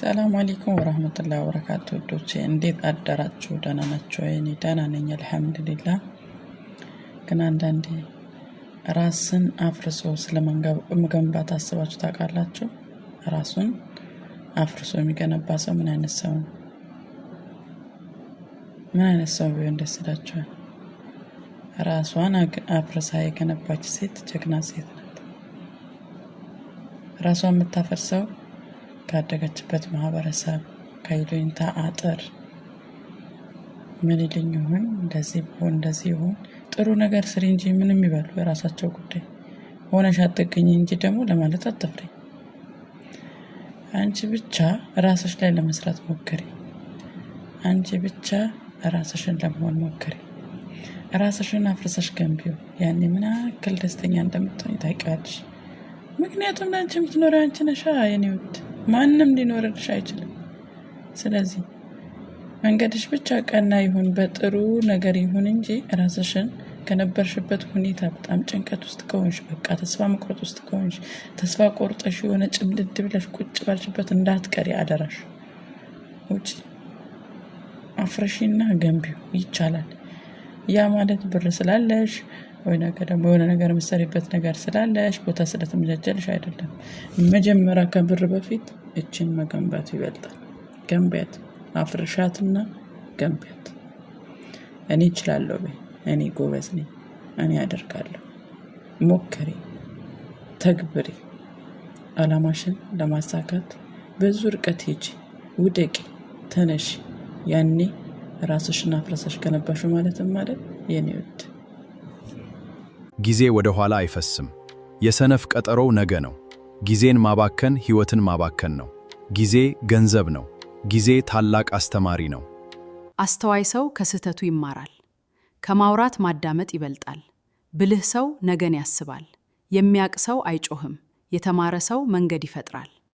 ሰላም አለይኩም ወራህመቱላሂ ወበረካቱ ዶቼ እንዴት አደራችሁ? ደህና ናችሁ? እኔ ደህና ነኝ አልሐምዱሊላህ። ግን አንዳንዴ ራስን አፍርሶ ስለመገንባት አስባችሁ ታውቃላችሁ? ራሱን አፍርሶ የሚገነባ ሰው ምን አይነት ሰው ነው? ምን አይነት ሰው ቢሆን ደስ ይላችኋል? ራሷን አፍርሳ የገነባች ሴት ጀግና ሴት ናት። ራሷን የምታፈርሰው ካደገችበት ማህበረሰብ ከይሉኝታ አጥር ምን ይልኝ ይሁን እንደዚህ ይሁን ጥሩ ነገር ስሪ እንጂ ምንም ይበሉ የራሳቸው ጉዳይ ሆነሽ አትገኝ እንጂ ደግሞ ለማለት አትፍሪ። አንቺ ብቻ ራስሽ ላይ ለመስራት ሞክሪ። አንቺ ብቻ ራስሽን ለመሆን ሞክሪ። ራስሽን አፍርሰሽ ገንቢው። ያኔ ምን ያክል ደስተኛ እንደምትሆኚ ታውቂያለሽ። ምክንያቱም ላንቺ የምትኖሪው አንቺ ነሽ የኔ ውድ፣ ማንም ሊኖርልሽ አይችልም። ስለዚህ መንገድሽ ብቻ ቀና ይሁን፣ በጥሩ ነገር ይሁን እንጂ ራስሽን ከነበርሽበት ሁኔታ በጣም ጭንቀት ውስጥ ከሆንሽ፣ በቃ ተስፋ መቁረጥ ውስጥ ከሆንሽ፣ ተስፋ ቆርጠሽ የሆነ ጭምድድ ብለሽ ቁጭ ባልሽበት እንዳትቀሪ አደራሽ። ውጪ አፍርሺና ገንቢው። ይቻላል። ያ ማለት ብር ስላለሽ ወይ ደግሞ የሆነ ነገር መሰሪበት ነገር ስላለሽ ቦታ ስለተመጃጀልሽ አይደለም። መጀመሪያ ከብር በፊት እቺን መገንባት ይበልጣል። ገንቢያት፣ አፍርሻትና ገንቢያት። እኔ እችላለሁ በይ፣ እኔ ጎበዝ ነኝ፣ እኔ አደርጋለሁ። ሞክሪ፣ ተግብሪ። አላማሽን ለማሳካት ብዙ ርቀት ሂጂ፣ ውደቂ፣ ተነሺ። ያኔ ራስሽን አፍርሰሽ ገነባሽው ማለት የኔ ውድ። ጊዜ ወደ ኋላ አይፈስም። የሰነፍ ቀጠሮው ነገ ነው። ጊዜን ማባከን ሕይወትን ማባከን ነው። ጊዜ ገንዘብ ነው። ጊዜ ታላቅ አስተማሪ ነው። አስተዋይ ሰው ከስህተቱ ይማራል። ከማውራት ማዳመጥ ይበልጣል። ብልህ ሰው ነገን ያስባል። የሚያቅ ሰው አይጮህም። የተማረ ሰው መንገድ ይፈጥራል።